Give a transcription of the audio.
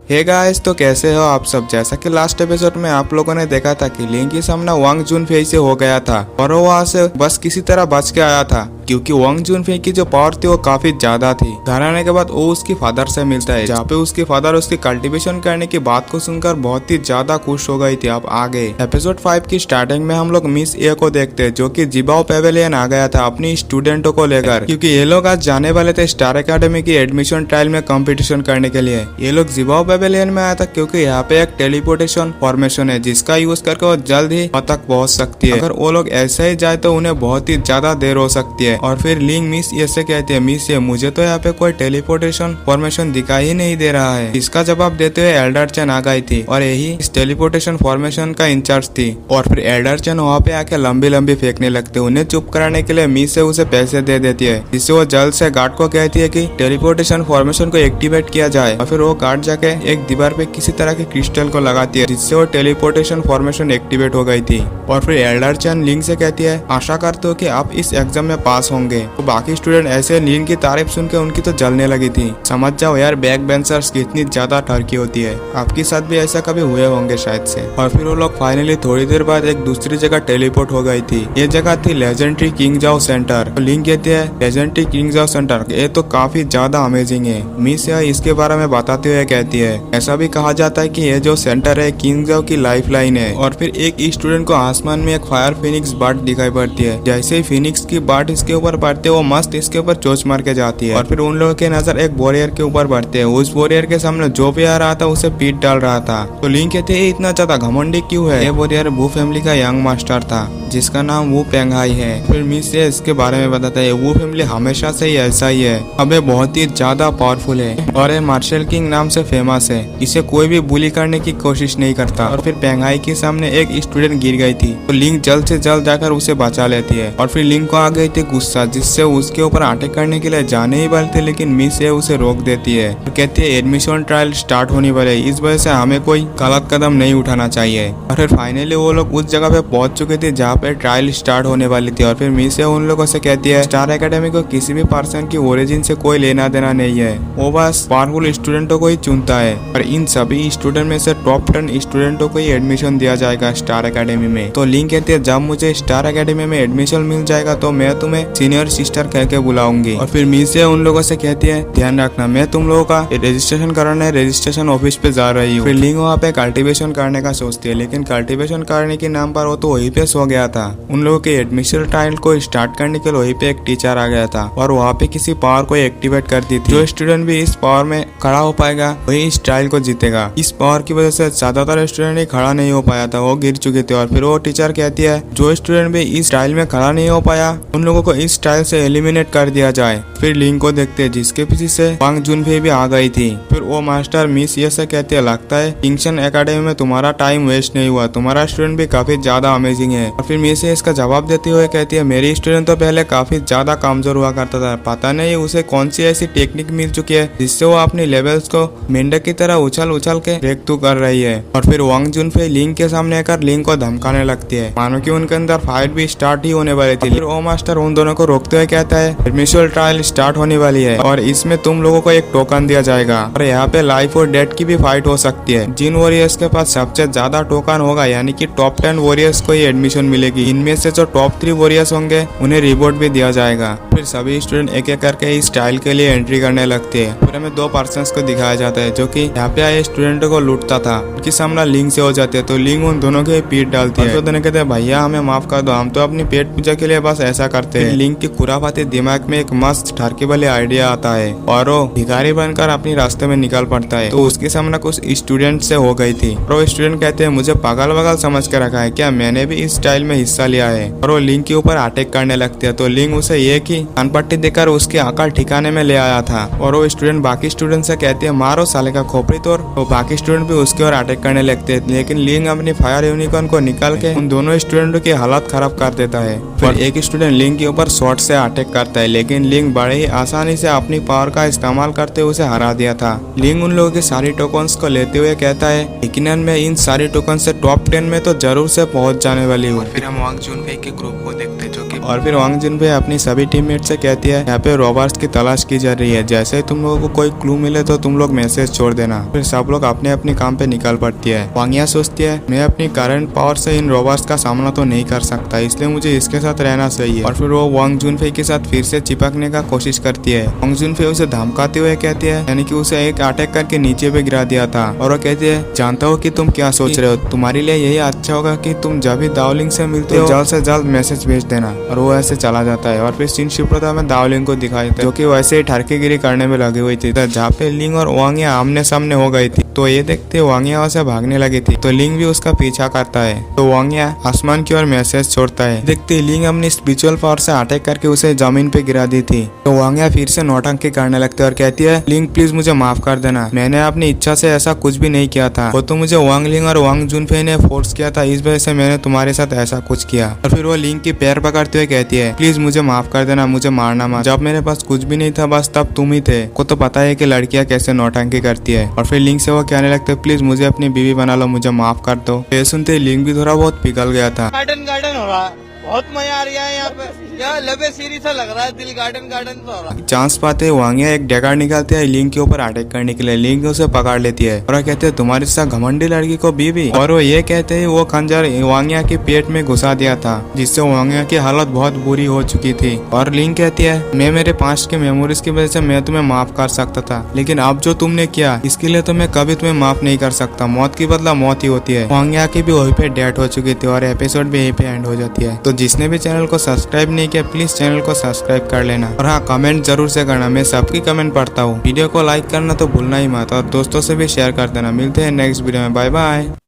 Hey guys, तो कैसे हो आप सब। जैसा कि लास्ट एपिसोड में आप लोगों ने देखा था कि लिंग की सामना वांग जुनफेई से हो गया था और वो वहां से बस किसी तरह बच के आया था, क्योंकि वांग जुनफेई की जो पावर थी वो काफी ज्यादा थी। घर आने के बाद वो उसकी फादर से मिलता है, जहाँ पे उसकी फादर उसकी कल्टीवेशन करने की बात को सुनकर बहुत ही ज्यादा खुश हो गई थी। अब आगे एपिसोड 5 की स्टार्टिंग में हम लोग मिस ए को देखते हैं, जो कि जिबाओ पेवेलियन आ गया था अपनी स्टूडेंटों को लेकर, क्योंकि ये लोग आज जाने वाले थे स्टार एकेडमी की एडमिशन ट्रायल में कंपटीशन करने के लिए। ये लोग जिबाओ पेवेलियन में आया था क्योंकि यहाँ पे एक टेलीपोर्टेशन फॉर्मेशन है जिसका यूज करके वो जल्द ही वहाँ तक पहुंच सकती है। अगर वो लोग ऐसे ही जाए तो उन्हें बहुत ही ज्यादा देर हो सकती है। और फिर लिंग मिस ये से कहती है, मिस ये मुझे तो यहाँ पे कोई टेलीपोर्टेशन फॉर्मेशन दिखाई ही नहीं दे रहा है। इसका जवाब देते हुए एल्डर चेन आ गई थी और यही इस टेलीपोर्टेशन फॉर्मेशन का इंचार्ज थी। और फिर एल्डर चेन वहाँ पे आके लंबी लंबी फेंकने लगते। उन्हें चुप कराने के लिए मिस से उसे पैसे दे देती है, जिससे वो जल्द से गार्ड को कहती है कि टेलीपोर्टेशन फॉर्मेशन को एक्टिवेट किया जाए। और फिर वो गार्ड जाके एक दीवार पे किसी तरह के क्रिस्टल को लगाती है, जिससे वो टेलीपोर्टेशन फॉर्मेशन एक्टिवेट हो गई थी। और फिर एल्डर चेन लिंग से कहती है, आशा करते हो कि आप इस एग्जाम में पास होंगे। तो बाकी स्टूडेंट ऐसे लिंग की तारीफ सुन के उनकी तो जलने लगी थी। समझ जाओ यार बैक बेंचर्स कितनी ज्यादा ठरकी होती है। आपके साथ भी ऐसा कभी हुए होंगे शायद से। और फिर वो लोग फाइनली थोड़ी देर बाद एक दूसरी जगह टेलीपोर्ट हो गई थी। ये जगह थी लेजेंडरी किंग जाओ सेंटर। तो लिंग कहती है, लेजेंडरी किंग जाओ सेंटर ये तो काफी ज्यादा अमेजिंग है। मिस या इसके बारे में बताते हुए कहती है, ऐसा भी कहा जाता है कि ये जो सेंटर है किंग जाओ की लाइफ लाइन है। और फिर एक स्टूडेंट को आसमान में एक फायर फिनिक्स बर्ड दिखाई पड़ती है। जैसे ही फिनिक्स की बर्ड इसके ऊपर पड़ते वो मस्त इसके ऊपर चोच मार के जाती है। और फिर उन लोगों के नजर एक वॉरियर के ऊपर पड़ते हैं। उस वॉरियर के सामने जो भी आ रहा था उसे पीट डाल रहा था। तो लिंग कहते हैं, इतना ज्यादा घमंडी क्यों है। ये वॉरियर वू फैमिली का यंग मास्टर था जिसका नाम वू पेंगहाई है। फिर मिस से इसके बारे में बताता है, वू फैमिली हमेशा से ही ऐसा ही है। अब ये बहुत ही ज्यादा पावरफुल है और ये मार्शल किंग नाम से फेमस है। इसे कोई भी बुली करने की कोशिश नहीं करता। और फिर पेंगहाई के सामने एक स्टूडेंट गिर गई थी, तो लिंग जल्द से जल्द जाकर उसे बचा लेती है। और फिर लिंग को आ गई थी गुस्सा, जिससे उसके ऊपर अटैक करने के लिए जाने ही वाले थे, लेकिन मिस ये उसे रोक देती है और कहती है एडमिशन ट्रायल स्टार्ट होने वाले, इस वजह से हमें कोई गलत कदम नहीं उठाना चाहिए। और फिर फाइनली वो लोग उस जगह पे पहुंच चुके थे जहाँ पे ट्रायल स्टार्ट होने वाली थी। और फिर मिस ये उन लोगों से कहती है, स्टार एकेडमी को किसी भी पर्सन की ओरिजिन से कोई लेना देना नहीं है, वो बस पावरफुल स्टूडेंटों को ही चुनता है। और इन सभी स्टूडेंट में से टॉप 10 स्टूडेंटों को ही एडमिशन दिया जाएगा स्टार एकेडमी में। तो लिंग कहती है, जब मुझे स्टार एकेडमी में एडमिशन मिल जाएगा तो मैं तुम्हें सीनियर सिस्टर कह के बुलाऊंगी। और फिर मिस उन लोगों से कहती है, ध्यान रखना मैं तुम लोगों का रजिस्ट्रेशन कराने रजिस्ट्रेशन ऑफिस पे जा रही हूँ। फिर लिंग वहाँ पे कल्टीवेशन करने का सोचती है, लेकिन कल्टीवेशन करने के नाम पर वो तो वहीं पे सो गया था। उन लोगों के एडमिशन ट्रायल को स्टार्ट करने के लिए वहीं पे एक टीचर आ गया था और वहाँ पे किसी पावर को एक्टिवेट कर दी थी। जो स्टूडेंट भी इस पावर में खड़ा हो पाएगा वही इस ट्रायल को जीतेगा। इस पावर की वजह से ज्यादातर स्टूडेंट ही खड़ा नहीं हो पाया था, वो गिर चुके थे। और फिर वो टीचर कहती है, जो स्टूडेंट भी इस ट्रायल में खड़ा नहीं हो पाया उन लोगों को इस ट्रायल से एलिमिनेट कर दिया जाए। फिर लिंग को देखते हैं जिसके पीछे से वांग जुनफेई भी आ गई थी। फिर वो मास्टर मिस ये से कहते हैं, लगता है किंगशन एकेडमी में तुम्हारा टाइम वेस्ट नहीं हुआ, तुम्हारा स्टूडेंट भी काफी ज्यादा अमेजिंग है। और फिर मिस इसका जवाब देते हुए कहती है, मेरी स्टूडेंट तो पहले काफी ज्यादा कमजोर हुआ करता था, पता नहीं उसे कौन सी ऐसी टेक्निक मिल चुकी है जिससे वो अपनी लेवल्स को मेंढक की तरह उछल उछल के ब्रेक थ्रू कर रही है। और फिर वांग जुनफेई लिंग के सामने आकर लिंग को धमकाने लगती है, मानो कि उनके अंदर फाइट भी स्टार्ट ही होने वाली थी। फिर वो मास्टर उन दोनों को रोकते हुए कहता है, एडमिशन ट्रायल स्टार्ट होने वाली है और इसमें तुम लोगों को एक टोकन दिया जाएगा और यहाँ पे लाइफ और डेथ की भी फाइट हो सकती है। जिन वॉरियर्स के पास सबसे ज्यादा टोकन होगा, यानी कि टॉप 10 वॉरियर्स को ही एडमिशन मिलेगी। इनमें से जो टॉप 3 वॉरियर्स होंगे उन्हें रिवॉर्ड भी दिया जाएगा। फिर सभी स्टूडेंट एक एक करके इस ट्रायल के लिए एंट्री करने लगते हैं। फिर हमें 2 पर्सन्स को दिखाया जाता है जो कि यहाँ पे आए स्टूडेंटों को लूटता था। उनकी सामना लिंग से हो जाती है, तो लिंग उन दोनों के पीठ डालती है। तो दोनों कहते हैं, भैया हमें माफ कर दो, हम तो अपनी पेट पूजा के लिए बस ऐसा करते हैं। लिंग की खुराफाती दिमाग में एक मस्त ठरकी वाली आइडिया आता है और वो भिखारी बनकर अपनी रास्ते में निकल पड़ता है। तो उसके सामना कुछ स्टूडेंट से हो गई थी और वो स्टूडेंट कहते हैं, मुझे पागल वगल समझ के रखा है क्या, मैंने भी इस स्टाइल में हिस्सा लिया है। और वो लिंग के ऊपर अटैक करने लगते हैं। तो लिंग उसे एक ही अनपट्टी देकर उसके अकल ठिकाने में ले आया था। और वो स्टूडेंट बाकी स्टूडेंट से कहते हैं, मारो साले का खोपड़ी तोड़। तो बाकी स्टूडेंट भी उसके ओर अटैक करने लगते हैं, लेकिन लिंग अपनी फायर यूनिकॉर्न को निकाल के उन दोनों स्टूडेंटों की हालत खराब कर देता है। फिर एक स्टूडेंट लिंग के ऊपर शॉट से अटैक करता है, लेकिन लिंग बड़े ही आसानी से अपनी पावर का इस्तेमाल करते हुए उसे हरा दिया था। लिंग उन लोगों की सारी टोकन्स को लेते हुए कहता है, यकीनन मैं इन सारी टोकन से टॉप 10 में तो जरूर से पहुंच जाने वाली हूँ। फिर हम वांग जुनफेई के ग्रुप को देखते जो कि और फिर वांग जुनफे अपनी सभी टीममेट से कहती है यहाँ पे रॉबर्स की तलाश की जा रही है, जैसे ही तुम लोगों को कोई क्लू मिले तो तुम लोग मैसेज छोड़ देना। फिर सब लोग अपने अपने काम पे निकल पड़ती है। वांगिया सोचती है मैं अपनी करंट पावर से इन रॉबर्स का सामना तो नहीं कर सकता, इसलिए मुझे इसके साथ रहना चाहिए। और फिर वो वांग जुनफे के साथ फिर से चिपकने का कोशिश करती है। वांग जुनफे उसे धमकाते हुए कहती है यानी कि उसे एक अटैक करके नीचे पे गिरा दिया था। और वो कहती है जानता हो कि तुम क्या सोच रहे हो, तुम्हारे लिए यही अच्छा होगा कि तुम जब भी दावलिंग से मिलते हो जल्द से जल्द मैसेज भेज देना। और वो ऐसे चला जाता है। और फिर सीन शिफ्ट होता है दावलिंग को दिखाई जो कि वैसे ही ठरकेगिरी करने में लगी हुई थी, जहाँ पे लिंग और वांगिया आमने सामने हो गई थी। तो ये देखते वांगिया वहाँ से भागने लगी थी, तो लिंग भी उसका पीछा करता है। तो वांगिया आसमान की ओर मैसेज छोड़ता है। देखते लिंग अपनी स्पिरिचुअल पावर से अटैक करके उसे जमीन पे गिरा दी थी। तो वांगिया फिर से नौटंकी करने लगती है और कहती है लिंग प्लीज मुझे माफ कर देना, मैंने अपनी इच्छा से ऐसा कुछ भी नहीं किया था, वो तो मुझे वांग लिंग और वांग जुनफे ने फोर्स किया था, इस वजह से मैंने तुम्हारे साथ ऐसा कुछ किया। और फिर वो लिंग की पैर पकड़ते हुए कहती है प्लीज मुझे माफ कर देना, मुझे मारना मत, जब मेरे पास कुछ भी नहीं था बस तब तुम ही थे, को तो पता है कि लड़कियां कैसे नौटंकी करती है। और फिर लिंग से वो कहने लगते प्लीज मुझे अपनी बीवी बना लो, मुझे माफ कर दो। ये सुनते लिंग भी थोड़ा बहुत पिघल गया था। गार्डन हो रहा है, बहुत मजा आ रहा है यहाँ पे, यहाँ लबे सीरी सा लग रहा है, दिल गार्डन तो हो रहा है। चांस पाते वांगिया एक डैगर निकालती है लिंग के ऊपर अटैक करने के लिए। लिंग उसे पकड़ लेती है और कहते हैं तुम्हारी सा घमंडी लड़की को बीवी। और वो ये कहते हैं वो खंजर वांगिया के पेट में घुसा दिया था, जिससे वांगिया की हालत बहुत बुरी हो चुकी थी। और लिंग कहती है मैं मेरे पास्ट के मेमोरीज की वजह से मैं तुम्हें माफ कर सकता था, लेकिन अब जो तुमने किया इसके लिए तो मैं कभी तुम्हें माफ नहीं कर सकता, मौत की बदला मौत ही होती है। वांगिया की भी वहीं पे डेथ हो चुकी थी और एपिसोड भी यहीं पे एंड हो जाती है। तो जिसने भी चैनल को सब्सक्राइब नहीं किया प्लीज चैनल को सब्सक्राइब कर लेना। और हाँ कमेंट जरूर से करना, मैं सबकी कमेंट पढ़ता हूँ। वीडियो को लाइक करना तो भूलना ही मत और दोस्तों से भी शेयर कर देना। मिलते हैं नेक्स्ट वीडियो में, बाय बाय।